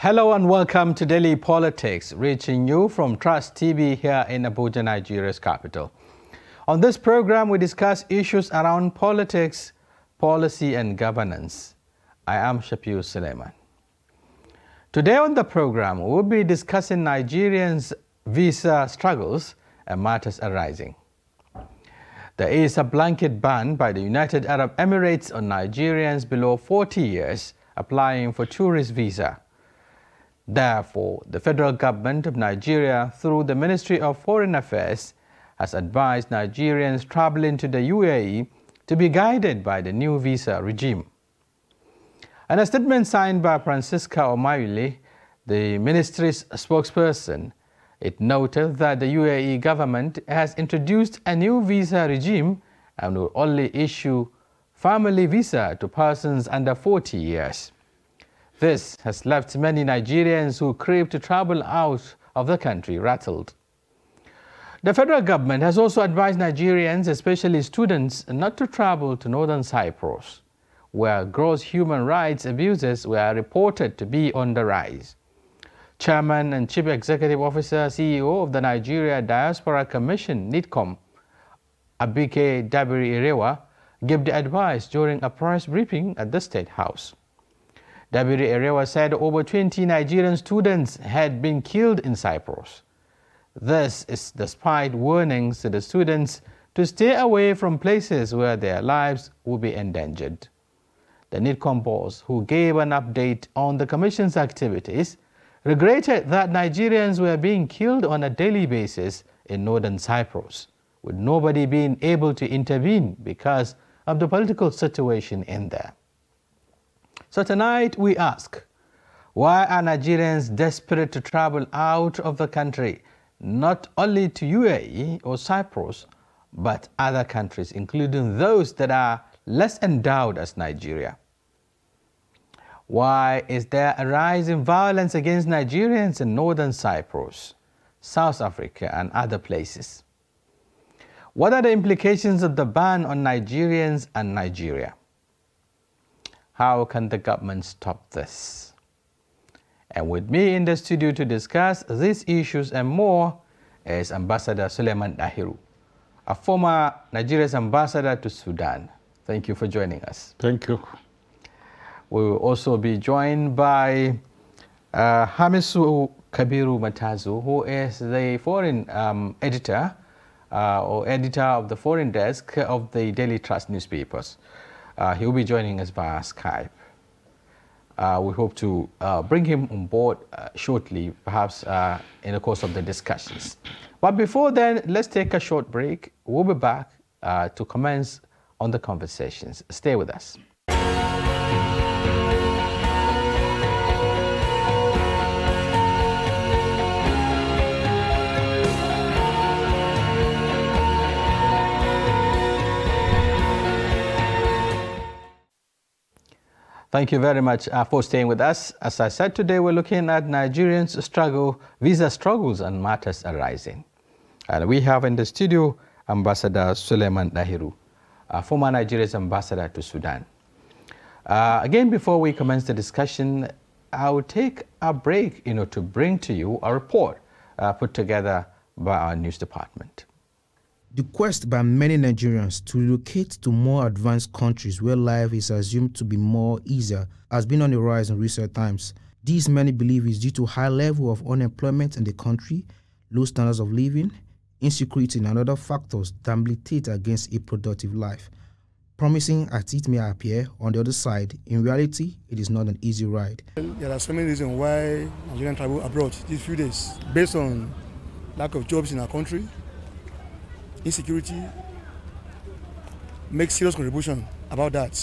Hello and welcome to Daily Politics, reaching you from Trust TV here in Abuja, Nigeria's capital. On this program, we discuss issues around politics, policy and governance. I am Shafiu Suleiman. Today on the program, we'll be discussing Nigerians' visa struggles and matters arising. There is a blanket ban by the United Arab Emirates on Nigerians below 40 years applying for tourist visa. Therefore, the federal government of Nigeria, through the Ministry of Foreign Affairs, has advised Nigerians traveling to the UAE to be guided by the new visa regime. In a statement signed by Francisca Omayule, the ministry's spokesperson, it noted that the UAE government has introduced a new visa regime and will only issue family visa to persons under 40 years. This has left many Nigerians who crave to travel out of the country rattled. The federal government has also advised Nigerians, especially students, not to travel to northern Cyprus, where gross human rights abuses were reported to be on the rise. Chairman and Chief Executive Officer CEO of the Nigeria Diaspora Commission, NIDCOM, Abike Dabiri-Irewa, gave the advice during a press briefing at the State House. Dabiri-Irewa said over 20 Nigerian students had been killed in Cyprus. This is despite warnings to the students to stay away from places where their lives will be endangered. The NIDCOM boss, who gave an update on the Commission's activities, regretted that Nigerians were being killed on a daily basis in northern Cyprus, with nobody being able to intervene because of the political situation in there. So tonight we ask, why are Nigerians desperate to travel out of the country, not only to UAE or Cyprus, but other countries, including those that are less endowed as Nigeria? Why is there a rise in violence against Nigerians in northern Cyprus, South Africa and other places? What are the implications of the ban on Nigerians and Nigeria? How can the government stop this? And with me in the studio to discuss these issues and more is Ambassador Suleiman Dahiru, a former Nigeria's ambassador to Sudan. Thank you for joining us. Thank you. We will also be joined by Hamisu Kabiru Matazu, who is the foreign editor or editor of the foreign desk of the Daily Trust newspapers. He will be joining us via Skype. We hope to bring him on board shortly, perhaps in the course of the discussions. But before then, let's take a short break. We'll be back to commence on the conversations. Stay with us. Thank you very much for staying with us. As I said, today we're looking at Nigerians' visa struggles and matters arising. And we have in the studio Ambassador Suleiman Dahiru, former Nigeria's ambassador to Sudan. Again, before we commence the discussion, I'll take a break, to bring to you a report put together by our news department. The quest by many Nigerians to relocate to more advanced countries where life is assumed to be more easier has been on the rise in recent times. This many believe is due to high level of unemployment in the country, low standards of living, insecurity and other factors that militate against a productive life. Promising as it may appear, on the other side, in reality, it is not an easy ride. There are so many reasons why Nigerians travel abroad these few days, based on lack of jobs in our country. Insecurity makes serious contribution about that.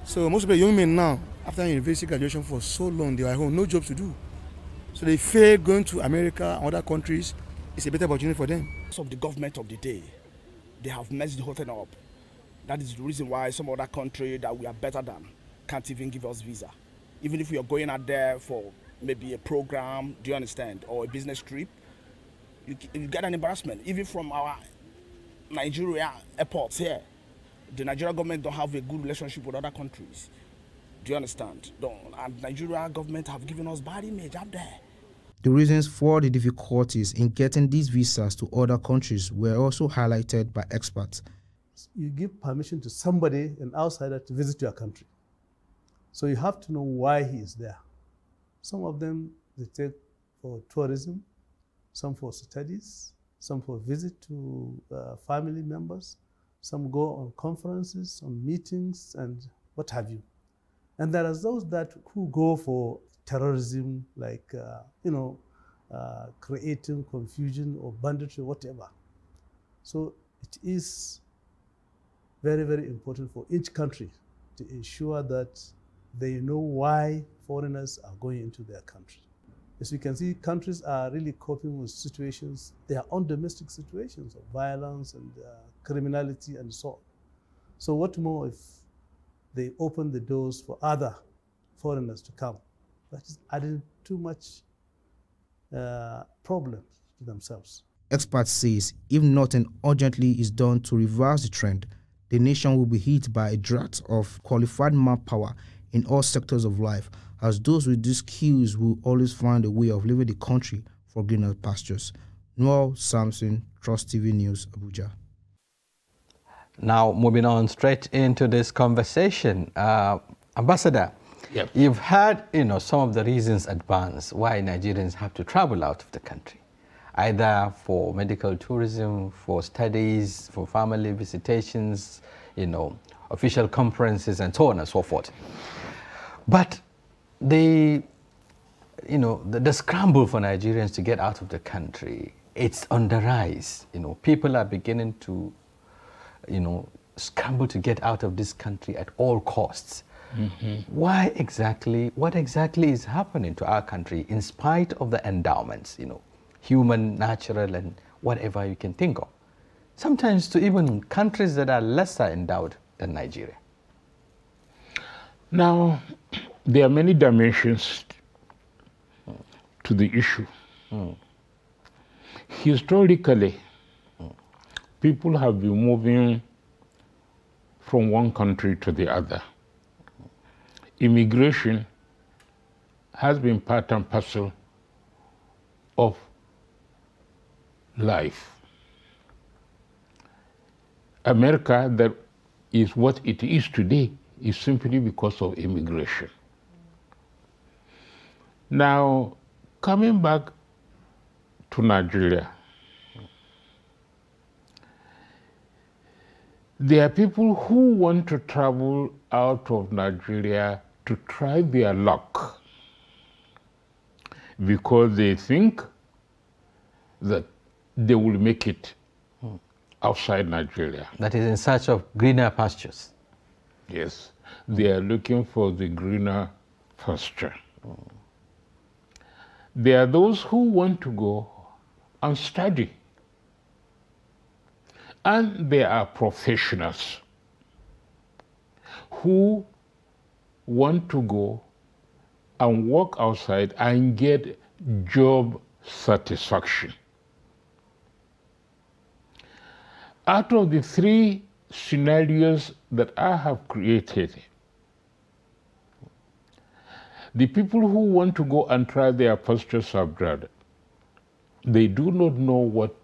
So most of the young men now, after university graduation for so long, they are at home, no jobs to do. So they fear going to America and other countries. It's a better opportunity for them. Some of the government of the day, they have messed the whole thing up. That is the reason why some other country that we are better than can't even give us visa. Even if we are going out there for maybe a program, do you understand, or a business trip, you get an embarrassment. Even from our Nigeria airports here, the Nigerian government don't have a good relationship with other countries. Do you understand? And Nigerian government have given us bad image out there. The reasons for the difficulties in getting these visas to other countries were also highlighted by experts. You give permission to somebody, an outsider, to visit your country. So you have to know why he is there. Some of them they take for tourism, some for studies, some for visit to family members, some go on conferences, on meetings, and what have you. And there are those who go for terrorism, like creating confusion or banditry, whatever. So it is very, very important for each country to ensure that they know why foreigners are going into their country. As you can see, countries are really coping with situations, their own domestic situations of violence and criminality and so on. So what more if they open the doors for other foreigners to come? That is adding too much problems to themselves. Experts say if nothing urgently is done to reverse the trend, the nation will be hit by a drought of qualified manpower in all sectors of life, as those with these skills will always find a way of leaving the country for greener pastures. Noel Samson, Trust TV News, Abuja. Now, moving on straight into this conversation, Ambassador, yep. You've heard, some of the reasons advanced why Nigerians have to travel out of the country, either for medical tourism, for studies, for family visitations, official conferences, and so on and so forth. But the scramble for Nigerians to get out of the country, it's on the rise. People are beginning to, scramble to get out of this country at all costs. Mm-hmm. What exactly is happening to our country in spite of the endowments, human, natural, and whatever you can think of? Sometimes to even countries that are lesser endowed than Nigeria. Now, there are many dimensions to the issue. Historically, people have been moving from one country to the other. Immigration has been part and parcel of life. America, that is what it is today, is simply because of immigration. Now, coming back to Nigeria, there are people who want to travel out of Nigeria to try their luck because they think that they will make it outside Nigeria. That is in search of greener pastures. Yes, they are looking for the greener pasture. There are those who want to go and study. And there are professionals who want to go and work outside and get job satisfaction. Out of the three scenarios that I have created, the people who want to go and try their pastures abroad, they do not know what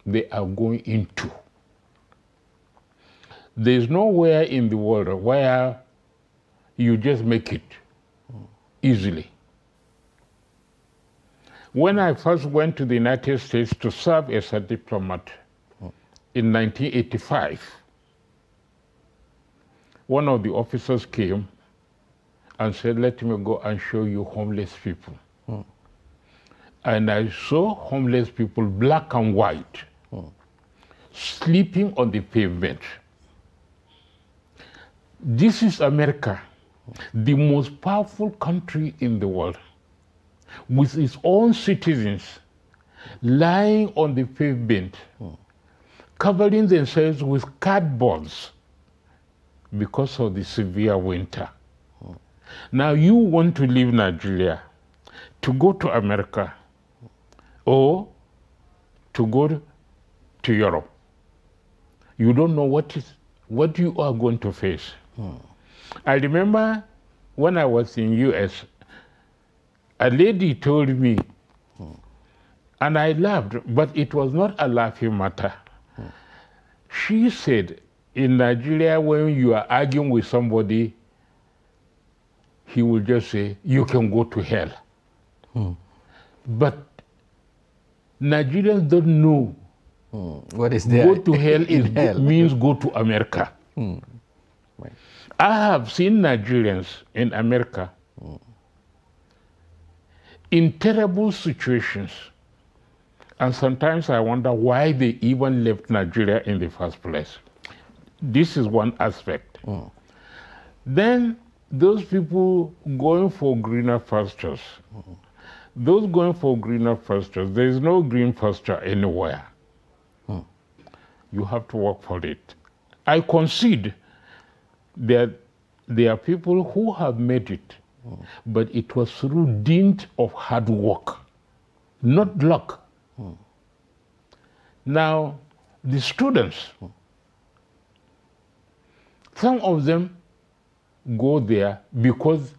they are going into. There is nowhere in the world where you just make it easily. When I first went to the United States to serve as a diplomat in 1985, one of the officers came and said, "Let me go and show you homeless people." And I saw homeless people, black and white, sleeping on the pavement. This is America, the most powerful country in the world, with its own citizens lying on the pavement, covering themselves with cardboards because of the severe winter. Now you want to leave Nigeria to go to America or to go to Europe. You don't know what you are going to face. I remember when I was in US, a lady told me, and I laughed, but it was not a laughing matter. She said, in Nigeria, when you are arguing with somebody, he will just say, you can go to hell. But Nigerians don't know. What is there? Go to hell, means go to America. Right. I have seen Nigerians in America in terrible situations. And sometimes I wonder why they even left Nigeria in the first place. This is one aspect. Then those people going for greener pastures, those going for greener pastures, there is no green pasture anywhere. You have to work for it. I concede that there are people who have made it, but it was through dint of hard work, not luck. Now, the students, some of them go there because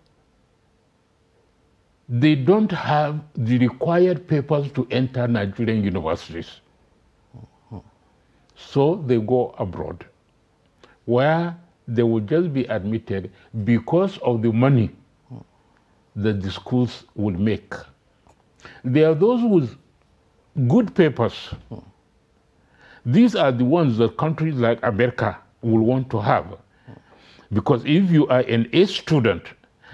they don't have the required papers to enter Nigerian universities. So they go abroad, where they will just be admitted because of the money that the schools will make. There are those with good papers. These are the ones that countries like America will want to have. Because if you are an A student,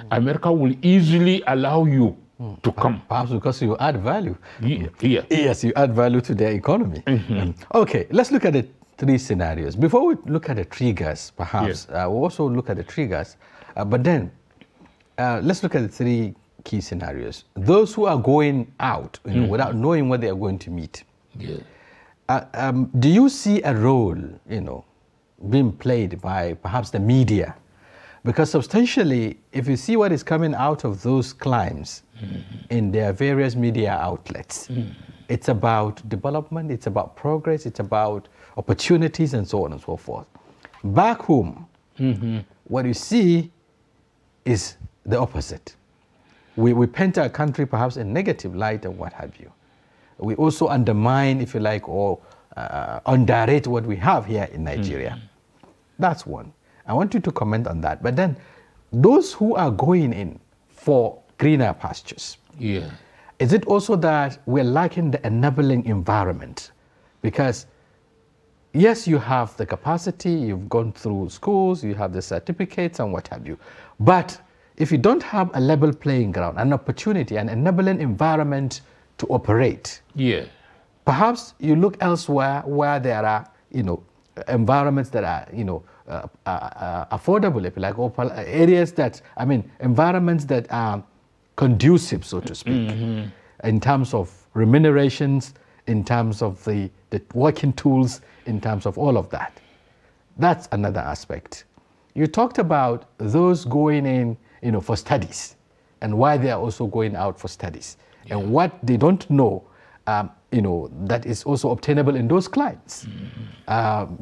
America will easily allow you to come. Perhaps because you add value. Yeah. Yes, you add value to their economy. Okay, let's look at the three scenarios. Before we look at the triggers, perhaps, we'll also look at the triggers. But then, let's look at the three key scenarios. Those who are going out without knowing what they are going to meet. Do you see a role, being played by perhaps the media? Because substantially, if you see what is coming out of those climbs in their various media outlets, it's about development, it's about progress, it's about opportunities, and so on and so forth. Back home, what you see is the opposite. We paint our country perhaps in negative light and what have you. We also undermine, if you like, or underrate what we have here in Nigeria. That's one. I want you to comment on that. But then, those who are going in for greener pastures, is it also that we're lacking the enabling environment? Because, yes, you have the capacity, you've gone through schools, you have the certificates and what have you. But if you don't have a level playing ground, an opportunity, an enabling environment to operate, perhaps you look elsewhere where there are, environments that are, affordable, if you like, or areas that, environments that are conducive, so to speak, in terms of remunerations, in terms of the working tools, in terms of all of that. That's another aspect. You talked about those going in, for studies, and why they are also going out for studies, and what they don't know, that is also obtainable in those clients,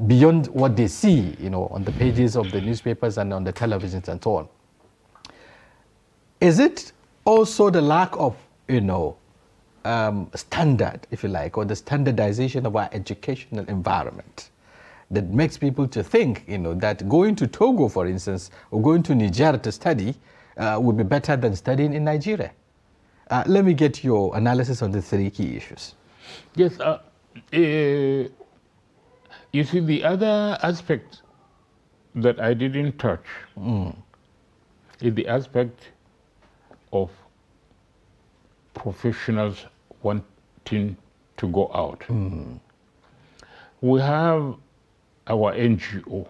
beyond what they see, on the pages of the newspapers and on the televisions and so on. Is it also the lack of, standard, if you like, or the standardization of our educational environment that makes people to think, that going to Togo, for instance, or going to Niger to study would be better than studying in Nigeria? Let me get your analysis on the three key issues. Yes, you see, the other aspect that I didn't touch is the aspect of professionals wanting to go out. We have our NGO,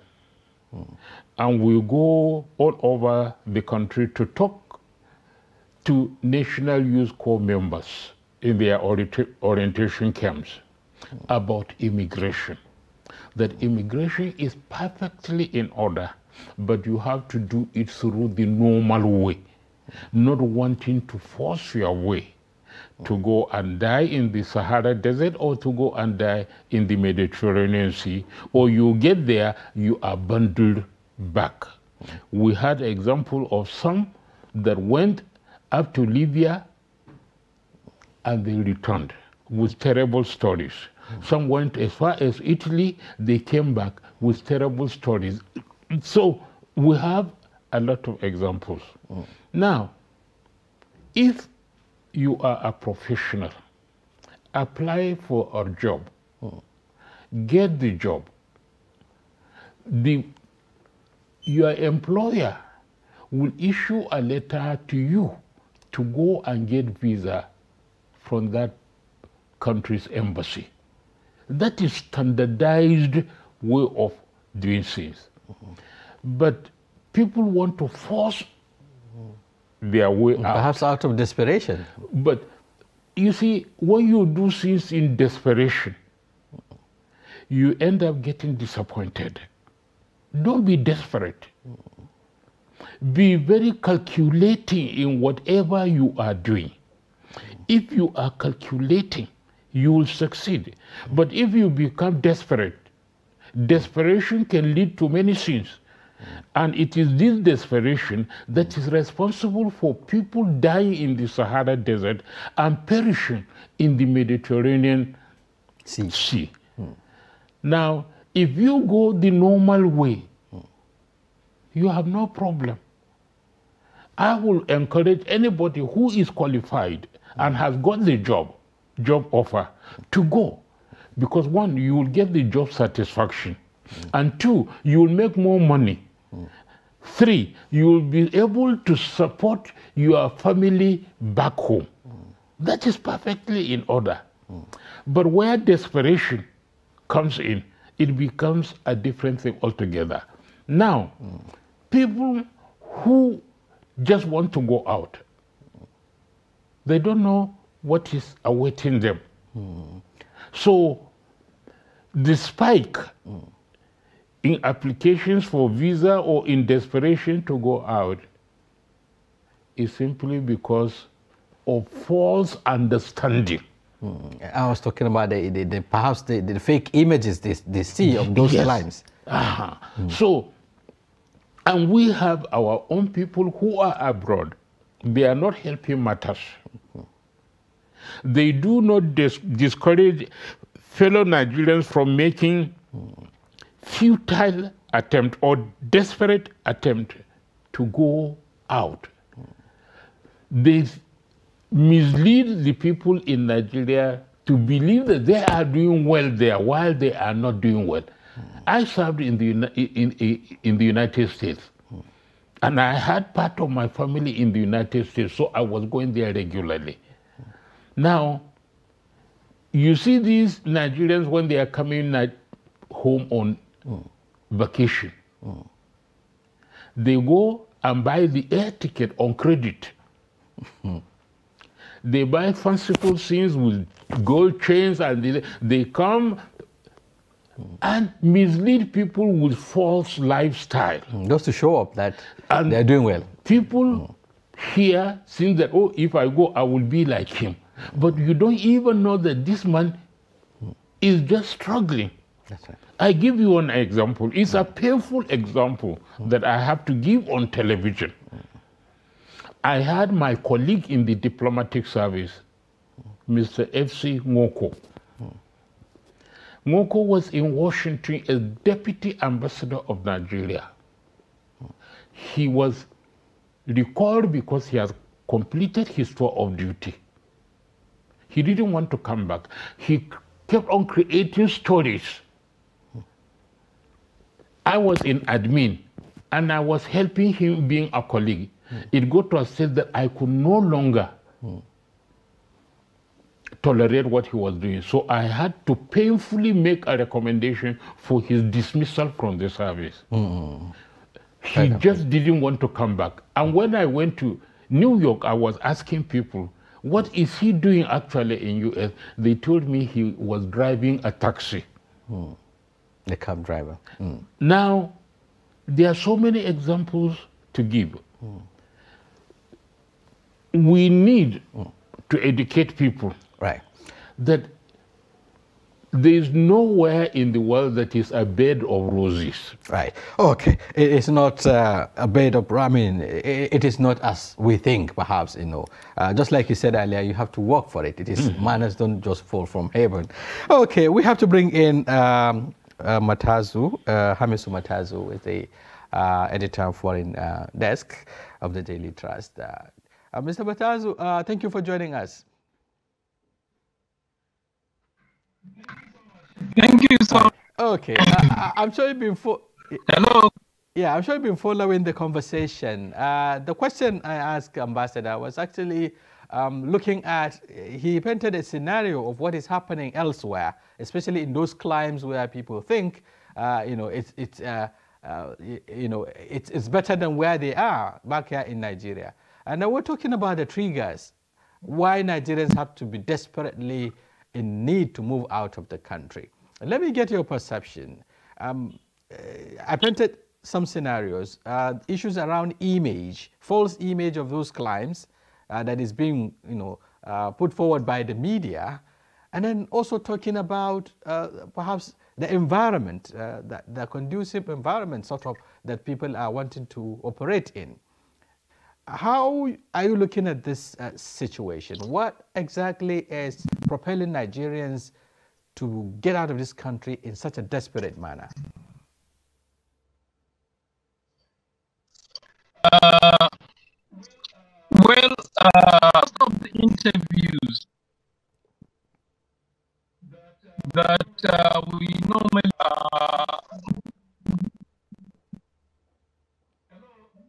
and we go all over the country to talk to National Youth Corps members in their orientation camps about immigration. That immigration is perfectly in order, but you have to do it through the normal way, not wanting to force your way to go and die in the Sahara Desert or to go and die in the Mediterranean Sea, or you get there, you are bundled back. We had an example of some that went up to Libya and they returned with terrible stories. Some went as far as Italy, they came back with terrible stories. So we have a lot of examples. Now, if you are a professional, apply for a job, get the job. Your employer will issue a letter to you to go and get visa from that country's embassy. That is standardized way of doing things. But people want to force their way out. Perhaps out of desperation. But you see, when you do things in desperation, you end up getting disappointed. Don't be desperate. Be very calculating in whatever you are doing. If you are calculating, you will succeed. But if you become desperate, desperation can lead to many things. And it is this desperation that is responsible for people dying in the Sahara Desert and perishing in the Mediterranean Sea. Now, if you go the normal way, you have no problem. I will encourage anybody who is qualified and has got the job offer to go. Because one, you will get the job satisfaction. And two, you will make more money. Three, you will be able to support your family back home. That is perfectly in order. But where desperation comes in, it becomes a different thing altogether. Now, people who just want to go out, they don't know what is awaiting them. So the spike in applications for visa or in desperation to go out is simply because of false understanding. I was talking about perhaps the fake images they see of those climbs. So, and we have our own people who are abroad. They are not helping matters. They do not discourage fellow Nigerians from making futile attempt or desperate attempt to go out. They mislead the people in Nigeria to believe that they are doing well there while they are not doing well. I served in the United States, and I had part of my family in the United States, so I was going there regularly. Now, you see these Nigerians when they are coming home on vacation, they go and buy the air ticket on credit. They buy fanciful things with gold chains, and they come and mislead people with false lifestyle. Just to show up that they're doing well. People here think that, oh, if I go, I will be like him. But you don't even know that this man is just struggling. That's right. I give you an example. It's a painful example that I have to give on television. I had my colleague in the diplomatic service, Mr. F.C. Ngoko. Ngoko was in Washington as Deputy Ambassador of Nigeria. He was recalled because he has completed his tour of duty. He didn't want to come back. He kept on creating stories. I was in admin, and I was helping him being a colleague. It got to a stage that I could no longer tolerate what he was doing. So I had to painfully make a recommendation for his dismissal from the service. He just didn't want to come back. And when I went to New York, I was asking people, what is he doing actually in US? They told me he was driving a taxi. The cab driver. Now, there are so many examples to give. We need to educate people Right. that there is nowhere in the world that is a bed of roses. Right. Okay. It's not a bed of, I mean, it is not as we think, perhaps, you know. Just like you said earlier, you have to work for it. It is, manners don't just fall from heaven. Okay, we have to bring in Matazu, Hamisu Matazu, is the editor of Foreign Desk of the Daily Trust. Mr. Matazu, thank you for joining us. Thank you so much. Okay, I'm sure you've been Hello. Yeah, I'm sure you've been following the conversation. The question I asked Ambassador was actually looking at, he painted a scenario of what is happening elsewhere, especially in those climes where people think, you know, it's better than where they are back here in Nigeria. And we're talking about the triggers, why Nigerians have to be desperately in need to move out of the country. Let me get your perception. I painted some scenarios, issues around image, false image of those clients that is being, you know, put forward by the media, and then also talking about perhaps the environment, the conducive environment sort of that people are wanting to operate in. How are you looking at this situation? What exactly is propelling Nigerians to get out of this country in such a desperate manner? Well, most of the interviews that we normally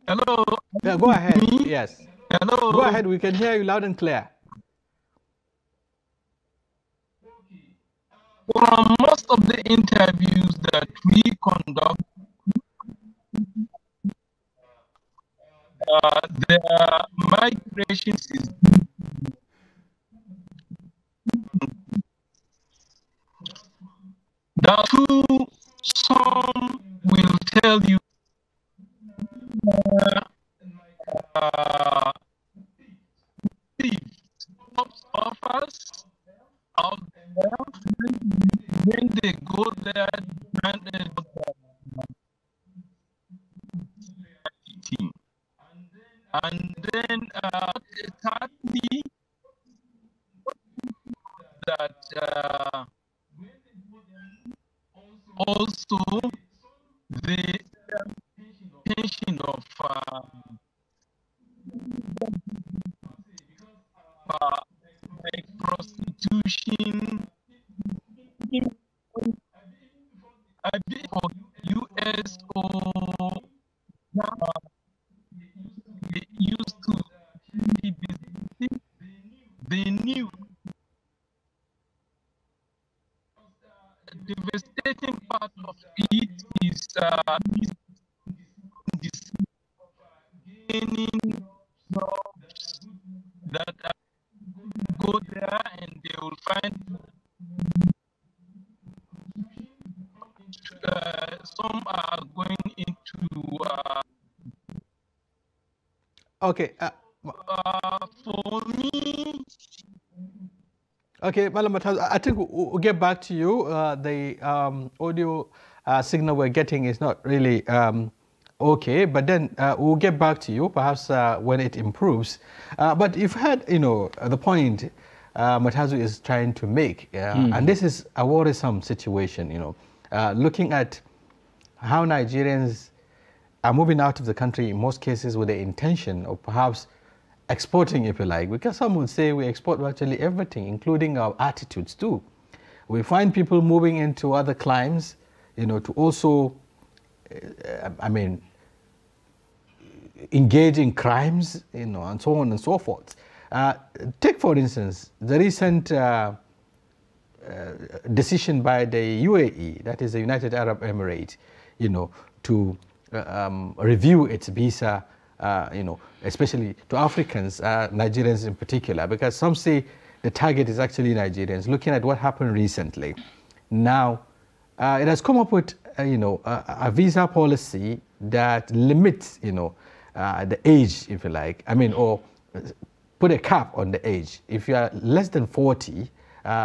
hello. Yeah, go ahead. Yes. Hello. Go ahead. We can hear you loud and clear. From most of the interviews that we conduct, the migration is that too, some will tell you offers out there when they go there and then thirdly that also the intention of like prostitution a bit for US or they used to be busy. They knew the devastating part of it is gaining jobs that go there and they will find some are going into okay. For me. Okay, Malam Matazu, I think we'll get back to you. The audio signal we're getting is not really okay, but then we'll get back to you perhaps when it improves. But you've had, you know, the point Matazu is trying to make, and this is a worrisome situation, you know, looking at how Nigerians are moving out of the country in most cases with the intention of perhaps exporting, if you like, because some would say we export virtually everything, including our attitudes too. We find people moving into other climes, you know, to also, I mean, engage in crimes, you know, and so on and so forth. Take, for instance, the recent decision by the UAE, that is the United Arab Emirates, you know, to review its visa, you know, especially to Africans, Nigerians in particular, because some say the target is actually Nigerians. Looking at what happened recently, now it has come up with, you know, a visa policy that limits, you know, the age, if you like. I mean, or put a cap on the age. If you are less than 40,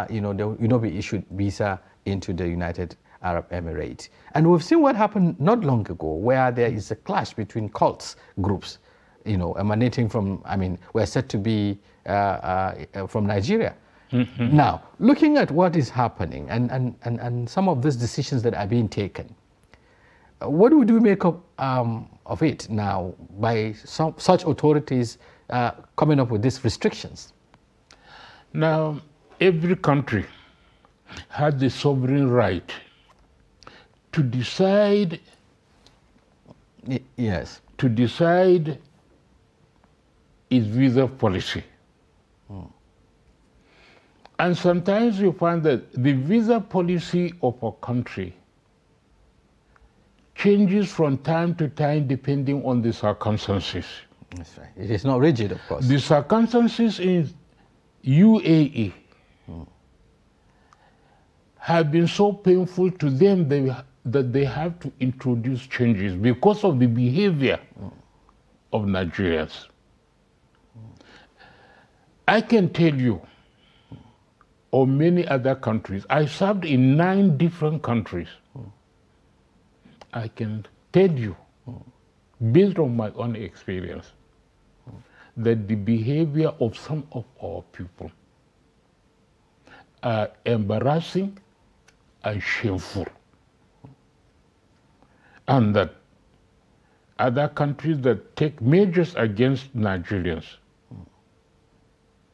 you know, you'll not be issued visa into the United Arab Emirates. And we've seen what happened not long ago, where there is a clash between cults groups, emanating from, we're said to be from Nigeria. Mm-hmm. Now, looking at what is happening and some of these decisions that are being taken, what would we make of it now by such authorities coming up with these restrictions? Now, every country has the sovereign right to decide. Yes. To decide its visa policy. And sometimes you find that the visa policy of a country changes from time to time depending on the circumstances. That's right. It is not rigid, of course. The circumstances in UAE have been so painful to them that they have to introduce changes because of the behavior of Nigerians. I can tell you, or many other countries, I served in 9 different countries. I can tell you, based on my own experience, that the behavior of some of our people are embarrassing and shameful. And that other countries that take measures against Nigerians,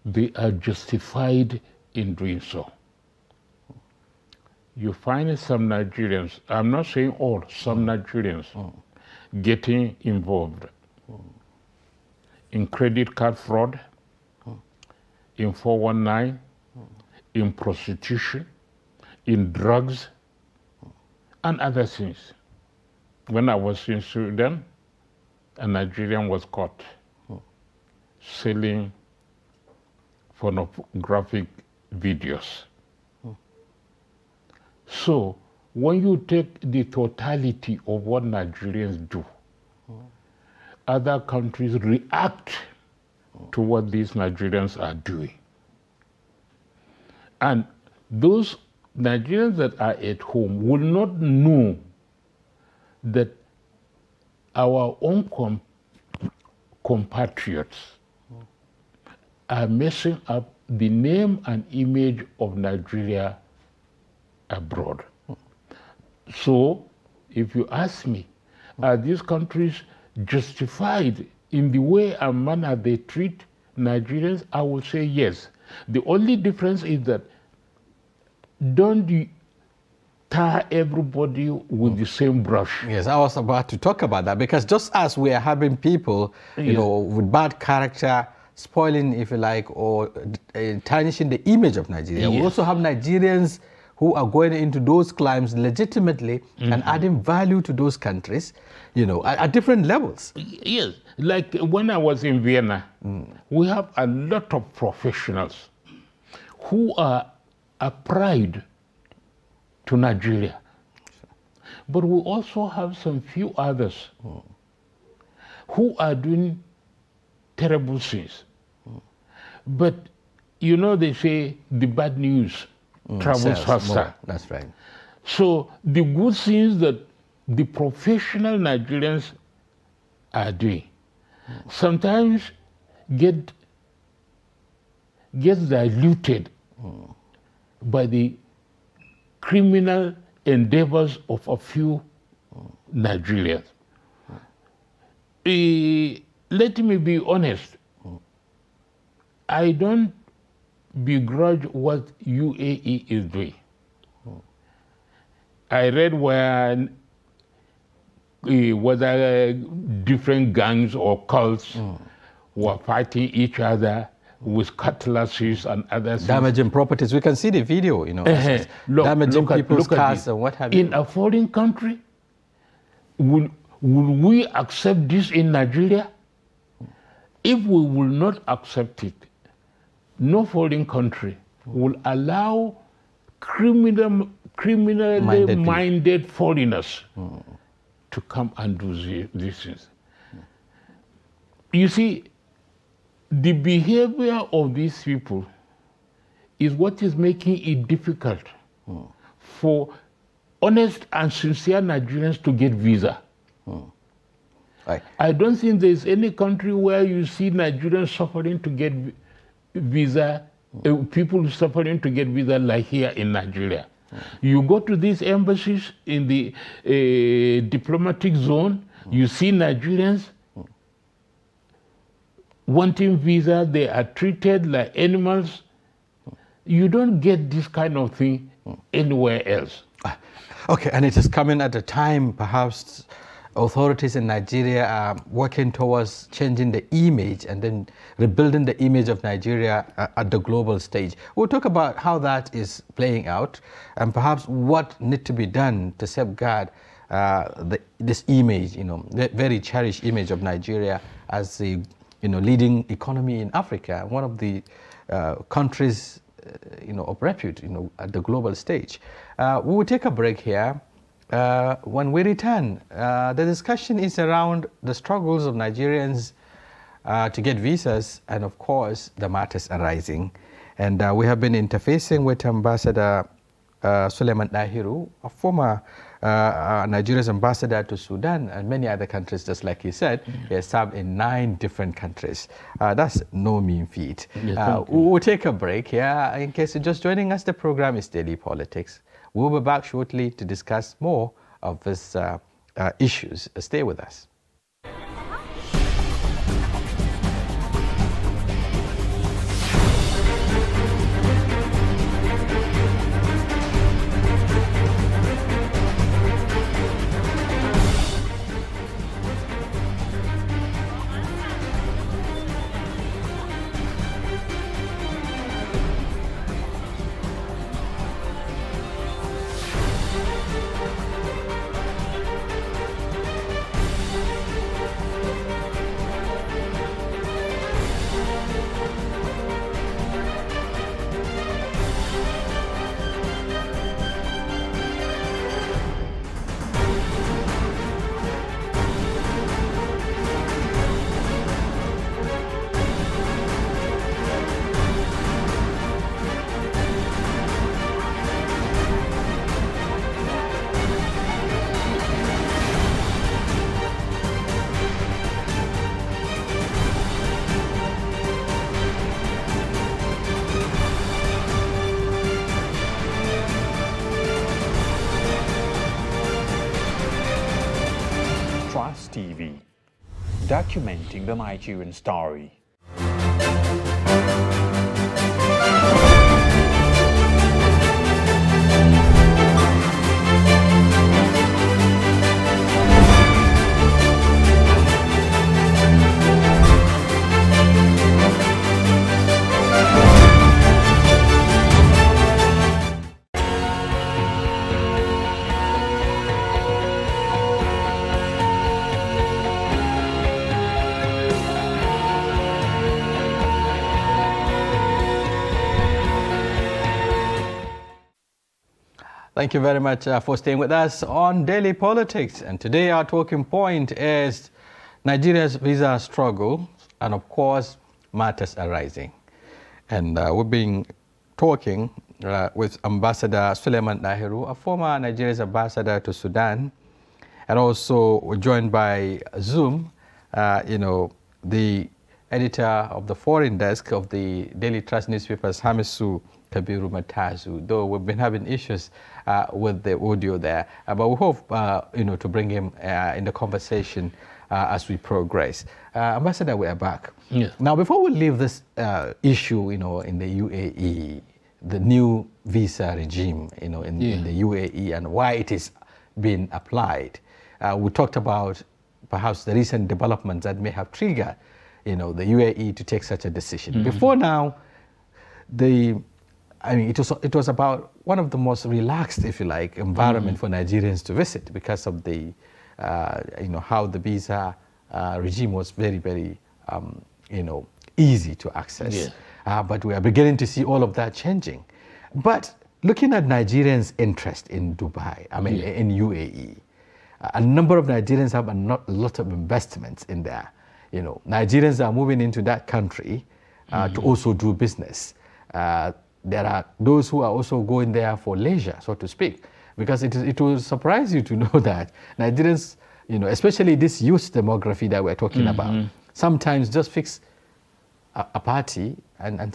they are justified in doing so. You find some Nigerians, I'm not saying all, some Nigerians getting involved in credit card fraud, in 419, in prostitution, in drugs, and other things. When I was in Sudan, a Nigerian was caught selling pornographic videos. So when you take the totality of what Nigerians do, other countries react to what these Nigerians are doing. And those Nigerians that are at home will not know that our own compatriots are messing up the name and image of Nigeria abroad. So, if you ask me, are these countries justified in the way and manner they treat Nigerians? I will say yes. The only difference is that don't you tar everybody with the same brush. Yes, I was about to talk about that, because just as we are having people, with bad character, spoiling, if you like, or tarnishing the image of Nigeria, we also have Nigerians who are going into those climes legitimately and adding value to those countries, at different levels. Yes, like when I was in Vienna, we have a lot of professionals who are a pride to Nigeria. But we also have some few others who are doing terrible things. But, they say the bad news travels faster. More. That's right. So the good things that the professional Nigerians are doing sometimes get diluted by the criminal endeavors of a few Nigerians. Let me be honest. I don't begrudge what UAE is doing. I read whether different gangs or cults were fighting each other with cutlasses and other things. Damaging properties. We can see the video, damaging people's cars and what have you. In a foreign country, would we accept this in Nigeria? If we will not accept it, no foreign country will allow criminally minded foreigners to come and do these things. You see, the behavior of these people is what is making it difficult for honest and sincere Nigerians to get visa. Right. I don't think there's any country where you see Nigerians suffering to get visa, people suffering to get visa like here in Nigeria. You go to these embassies in the diplomatic zone, you see Nigerians wanting visa, they are treated like animals. You don't get this kind of thing anywhere else. Okay, and it is coming at a time perhaps authorities in Nigeria are working towards changing the image and then rebuilding the image of Nigeria at the global stage. We'll talk about how that is playing out and perhaps what needs to be done to safeguard this image, the very cherished image of Nigeria as the leading economy in Africa, one of the countries of repute at the global stage. We will take a break here. When we return, the discussion is around the struggles of Nigerians to get visas and, of course, the matters arising. And we have been interfacing with Ambassador Suleiman Dahiru, a former Nigeria's ambassador to Sudan and many other countries, just like he said. He has served in 9 different countries. That's no mean feat. Yes, we'll take a break here. In case you're just joining us, the program is Daily Politics. We'll be back shortly to discuss more of these issues. Stay with us. TV, documenting the Nigerian story. Thank you very much for staying with us on Daily Politics. And today our talking point is Nigeria's visa struggle and, of course, matters arising. And we've been talking with Ambassador Suleiman Dahiru, a former Nigeria's ambassador to Sudan, and also we're joined by Zoom, the editor of the foreign desk of the Daily Trust newspapers, Hamisu Kabiru Matazu, though we've been having issues with the audio there. But we hope, to bring him in the conversation as we progress. Ambassador, we are back. Yes. Now, before we leave this issue, in the UAE, the new visa regime, in the UAE and why it is being applied, we talked about perhaps the recent developments that may have triggered, the UAE to take such a decision. Before now, it was about one of the most relaxed, if you like, environment for Nigerians to visit because of the, how the visa regime was very, very, easy to access. Yeah. But we are beginning to see all of that changing. But looking at Nigerians' interest in Dubai, in UAE, a number of Nigerians have a lot of investments in there. Nigerians are moving into that country to also do business. there are those who are also going there for leisure, so to speak. Because it will surprise you to know that Nigerians, especially this youth demography that we're talking about, sometimes just fix a party and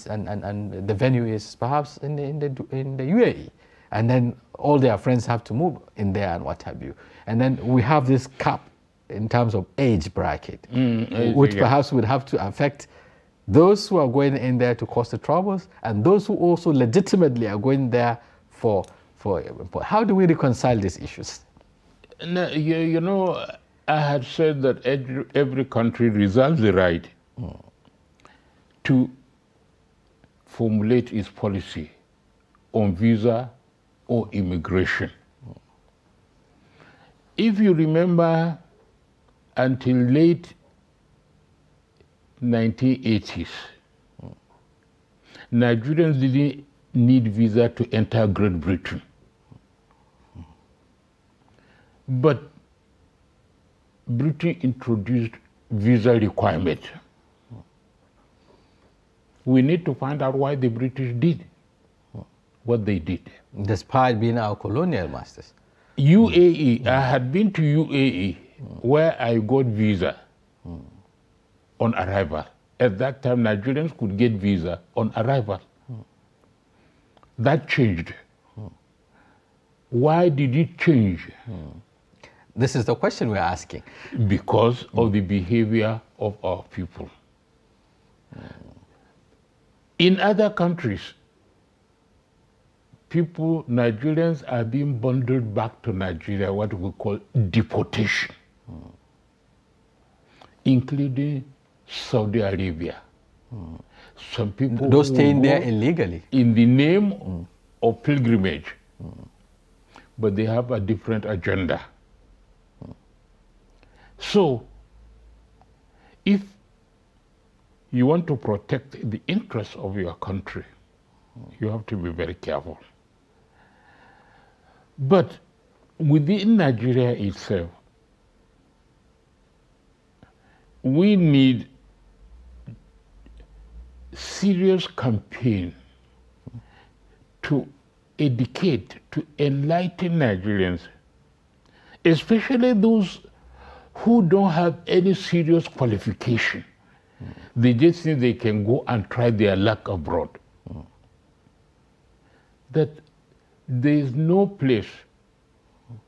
the venue is perhaps in the UAE, and then all their friends have to move in there and what have you. And then we have this cap in terms of age bracket, which perhaps would have to affect those who are going in there to cause the troubles and those who also legitimately are going there for how do we reconcile these issues? No, I had said that every country reserves the right to formulate its policy on visa or immigration. If you remember, until late 1980s, Nigerians didn't need visa to enter Great Britain. But Britain introduced visa requirement. We need to find out why the British did what they did. Despite being our colonial masters. UAE, I had been to UAE where I got visa on arrival. At that time, Nigerians could get visa on arrival. That changed. Why did it change? This is the question we're asking. Because of the behavior of our people. In other countries, Nigerians are being bundled back to Nigeria, what we call deportation, including Saudi Arabia. Some people those staying there illegally in the name of pilgrimage, but they have a different agenda. So, if you want to protect the interests of your country, you have to be very careful. But within Nigeria itself, we need serious campaign to educate, to enlighten Nigerians, especially those who don't have any serious qualification. They just think they can go and try their luck abroad. That there is no place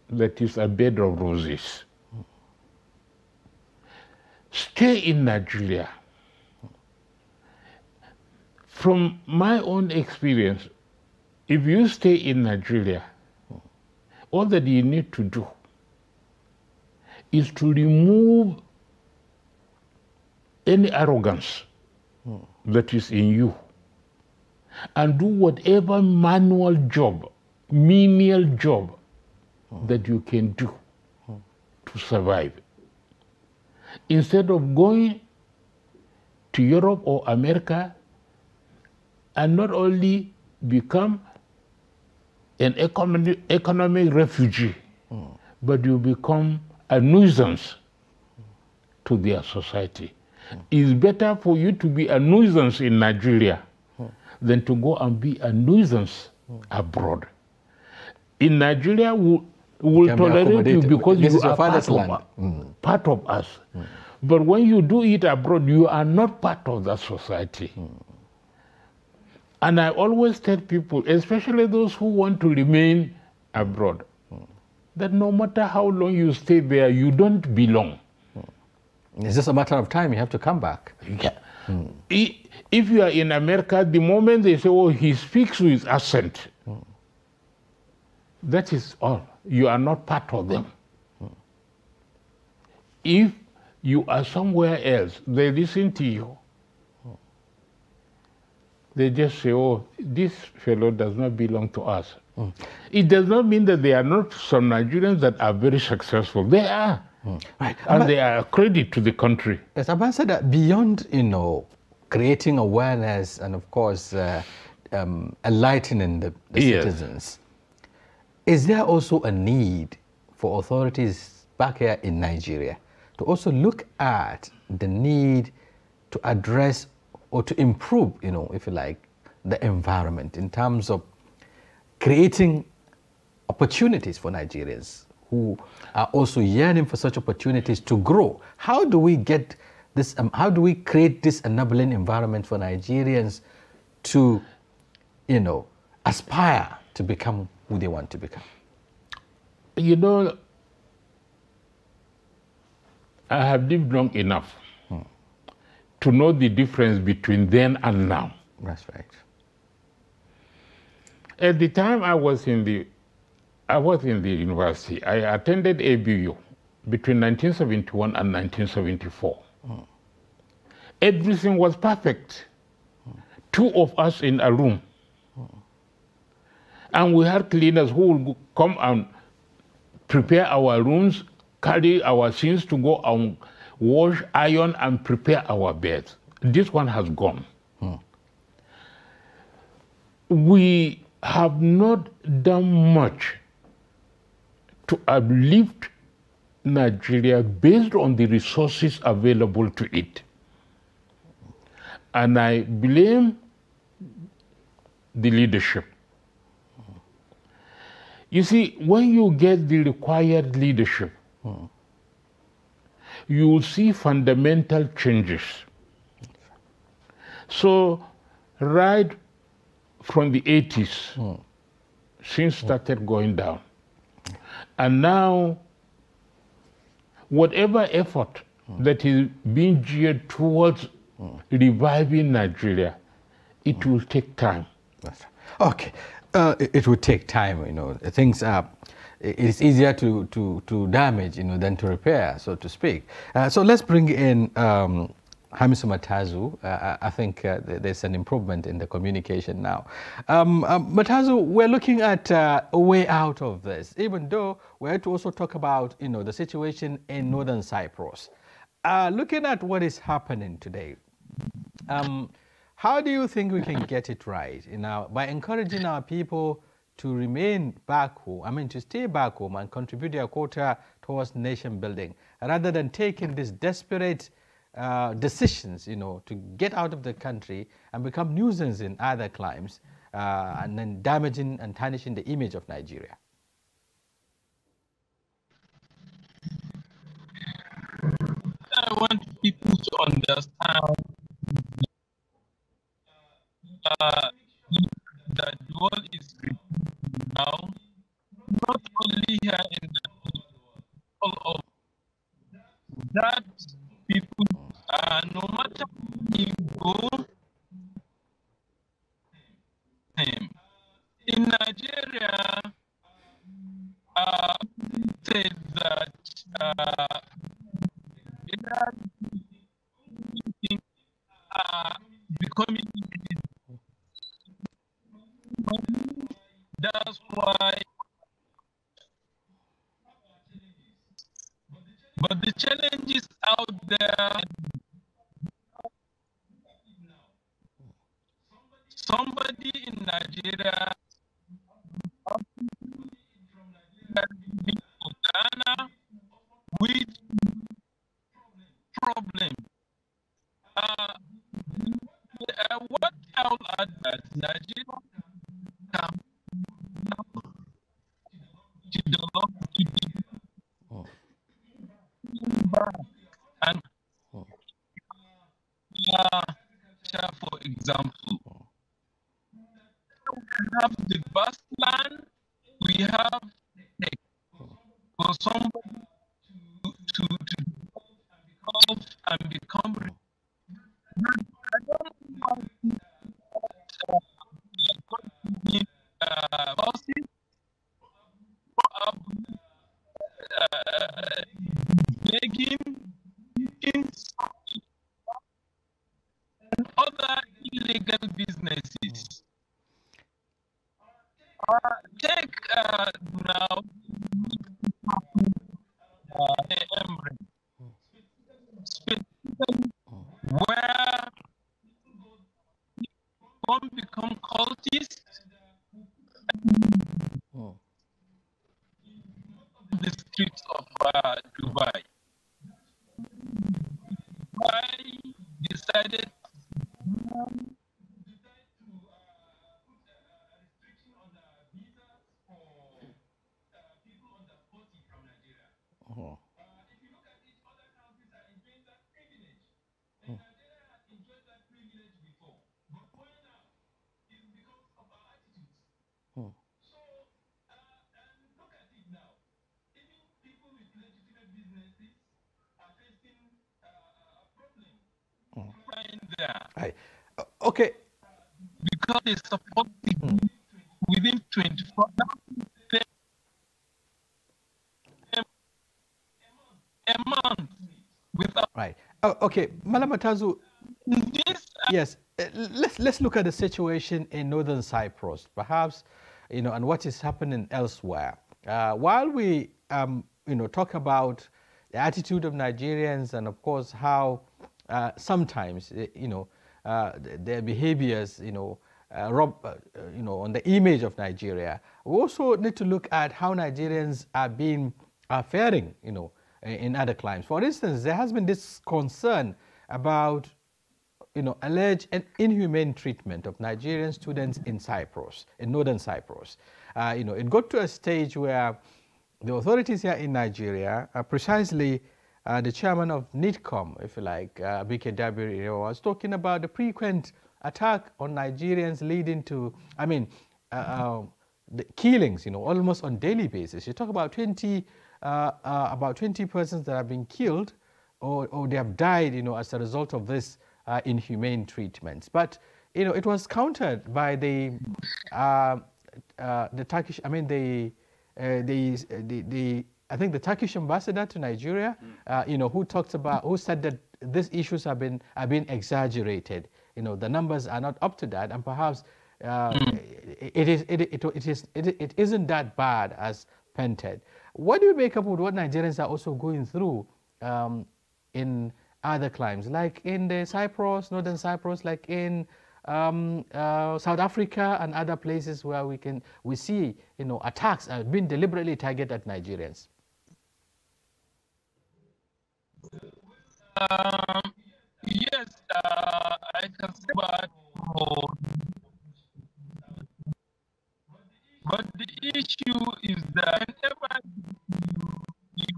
that is a bed of roses. Stay in Nigeria. From my own experience, if you stay in Nigeria, all that you need to do is to remove any arrogance that is in you and do whatever manual job, menial job that you can do to survive. Instead of going to Europe or America and not only become an economic refugee, but you become a nuisance to their society. It's better for you to be a nuisance in Nigeria than to go and be a nuisance abroad. In Nigeria, we will tolerate you because you are part of us. But when you do it abroad, you are not part of that society. And I always tell people, especially those who want to remain abroad, that no matter how long you stay there, you don't belong. It's just a matter of time, you have to come back. Yeah. If you are in America, the moment they say, oh, he speaks with accent, that is all. You are not part of them. If you are somewhere else, they listen to you. They just say, oh, this fellow does not belong to us. It does not mean that there are not some Nigerians that are very successful. They are. Right. And they are a credit to the country. Yes, Ambassador, beyond, creating awareness and, of course, enlightening the citizens, is there also a need for authorities back here in Nigeria to also look at the need to address or to improve, if you like, the environment, in terms of creating opportunities for Nigerians who are also yearning for such opportunities to grow? How do we get this, how do we create this enabling environment for Nigerians to, you know, aspire to become who they want to become? You know, I have lived long enough to know the difference between then and now. That's right. At the time I was in the university, I attended ABU between 1971 and 1974. Everything was perfect. Two of us in a room. And we had cleaners who would come and prepare our rooms, carry our things to go and wash, iron, and prepare our beds. This one has gone. We have not done much to uplift Nigeria based on the resources available to it. And I blame the leadership. You see, when you get the required leadership, you will see fundamental changes. So, right from the 80s, things started going down. And now, whatever effort that is being geared towards reviving Nigeria, it will take time. Okay, it would take time, you know. Things are, it's easier to damage, you know, than to repair, so to speak. So let's bring in Hamisu Matazu. I think there's an improvement in the communication now. Matazu, we're looking at a way out of this, even though we had to also talk about, you know, the situation in Northern Cyprus. Looking at what is happening today, how do you think we can get it right, you know, by encouraging our people to remain back home, I mean, to stay back home and contribute their quota towards nation building, rather than taking these desperate decisions, you know, to get out of the country and become nuisance in other climes, and then damaging and tarnishing the image of Nigeria? I want people to understand that the world is repeating now, not only here in the all over, that people, no matter where you go, in Nigeria, say that becoming, that's why. But the challenges out there, somebody in Nigeria, Ghana, with problem. What I'll add that Nigeria can develop and for example, we have the vast land, we have for somebody to evolve and become. I don't want bosses begging and other illegal businesses. Take now where some become cultists, the streets of Dubai. Dubai decided Okay. Because they support people within 24 hours a month without. Right. Oh, okay, Malamatazu. Yes, let's look at the situation in northern Cyprus, perhaps, and what is happening elsewhere. While we, talk about the attitude of Nigerians and, of course, how sometimes, their behaviors, on the image of Nigeria, we also need to look at how Nigerians are faring, in other climes. For instance, there has been this concern about alleged and inhumane treatment of Nigerian students in Cyprus, in northern Cyprus. It got to a stage where the authorities here in Nigeria, precisely the chairman of NITCOM, if you like, Bike Dabiri, was talking about the frequent attack on Nigerians leading to, the killings, almost on daily basis. You talk about 20 persons that have been killed or they have died, as a result of this inhumane treatments. But it was countered by the Turkish. I think the Turkish ambassador to Nigeria, who said that these issues have been exaggerated. The numbers are not up to that, and perhaps it isn't that bad as painted. What do you make up with what Nigerians are also going through in other climes, like in the northern Cyprus, like in South Africa and other places where we see attacks being deliberately targeted at Nigerians? Yes, I can say that. But the issue is that whenever you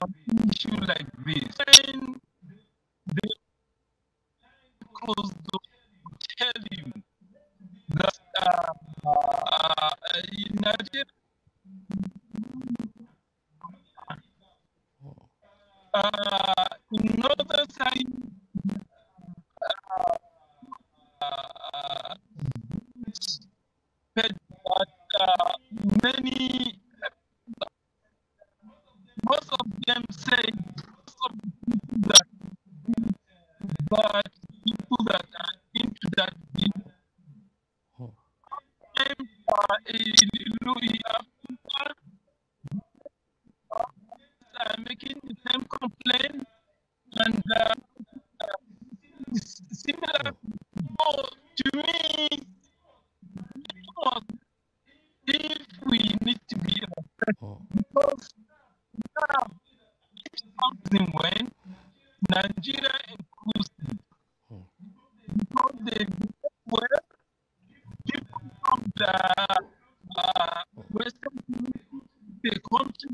an issue like this, when they close the tell you that in Nigeria, in northern side, most of them say but people that are into that are making the same complaint, and similar. So to me, if we need to be because now something when Nigeria inclusive, because they were people from the Western the country,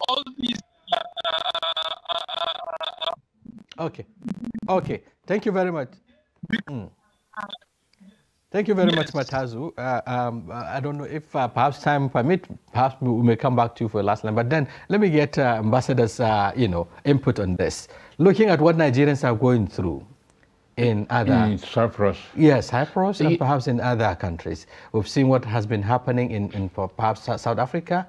all these. Okay. Thank you very much. Thank you very much, Matazu. I don't know if perhaps time permit, perhaps we may come back to you for the last line. But then let me get Ambassador's, input on this. Looking at what Nigerians are going through in other Cyprus. Yes, Cyprus and perhaps in other countries. We've seen what has been happening in perhaps South Africa.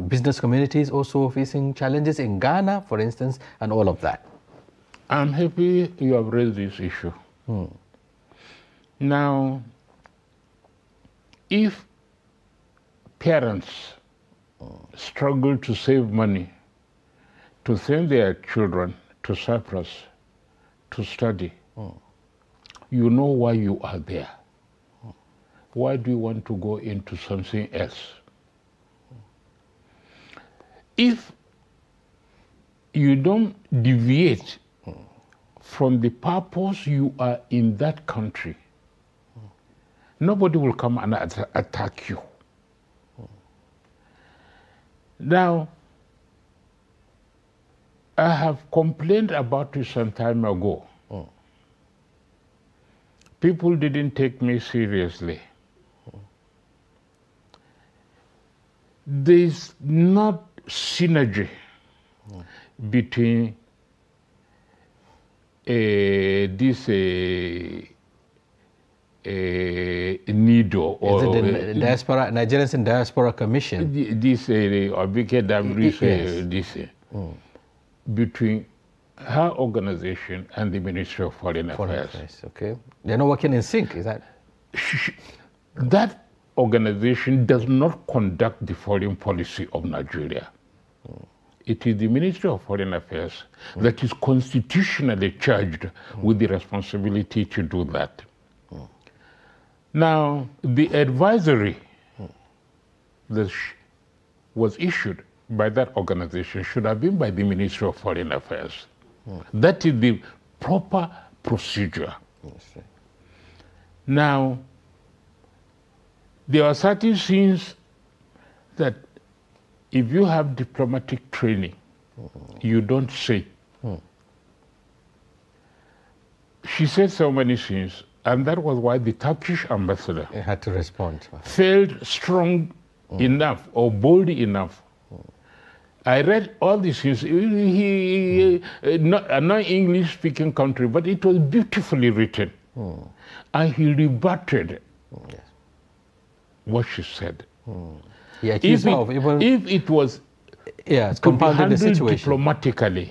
Business communities also facing challenges in Ghana, for instance, and all of that. I'm happy you have raised this issue. Now, if parents struggle to save money to send their children to Cyprus to study, you know why you are there. Why do you want to go into something else? If you don't deviate from the purpose you are in that country, nobody will come and attack you. Now, I have complained about it some time ago. People didn't take me seriously. There's not synergy between this NIDO, or is it the diaspora, Nigerians in Diaspora Commission? This between her organization and the Ministry of Foreign Affairs. Okay, they're not working in sync, is that? That organization does not conduct the foreign policy of Nigeria. It is the Ministry of Foreign Affairs that is constitutionally charged with the responsibility to do that. Now, the advisory that was issued by that organization should have been by the Ministry of Foreign Affairs. That is the proper procedure. Now, there are certain things that if you have diplomatic training, you don't say. She said so many things, and that was why the Turkish ambassador had to respond. Felt strong enough or bold enough. I read all these things. Not an English-speaking country, but it was beautifully written. And he rebutted what she said. If it was compounded the situation diplomatically,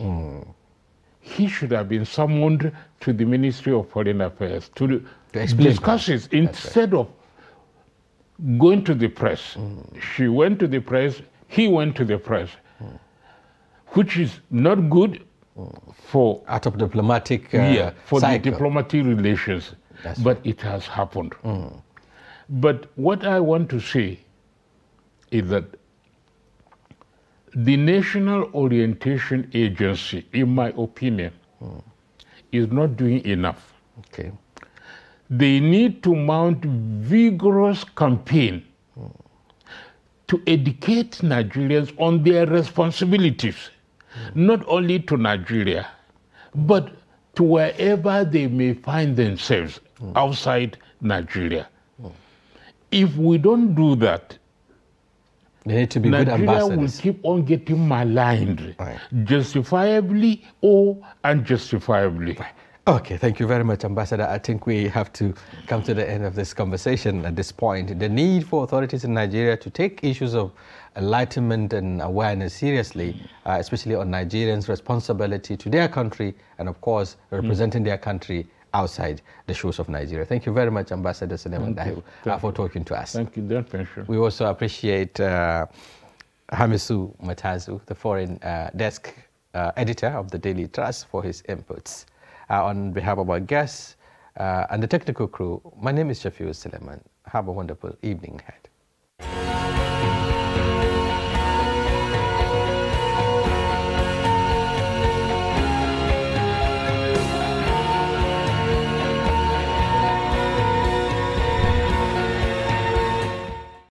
he should have been summoned to the Ministry of Foreign Affairs to discuss it instead of going to the press. She went to the press, he went to the press, which is not good for out of diplomatic for cycle. the diplomatic relations. But it has happened. But what I want to say is that the National Orientation Agency, in my opinion, is not doing enough. Okay. They need to mount vigorous campaign to educate Nigerians on their responsibilities, not only to Nigeria, but to wherever they may find themselves outside Nigeria. If we don't do that, they need to be Nigeria good ambassadors. will keep on getting maligned, justifiably or unjustifiably. Okay, thank you very much, Ambassador. I think we have to come to the end of this conversation at this point. The need for authorities in Nigeria to take issues of enlightenment and awareness seriously, especially on Nigerians' responsibility to their country and, of course, representing their country outside the shores of Nigeria. Thank you very much, Ambassador Suleiman Dahiru, for talking to us. Thank you. We also appreciate Hamisu Matazu, the foreign desk editor of the Daily Trust, for his inputs. On behalf of our guests and the technical crew, my name is Shafiu Suleiman. Have a wonderful evening ahead.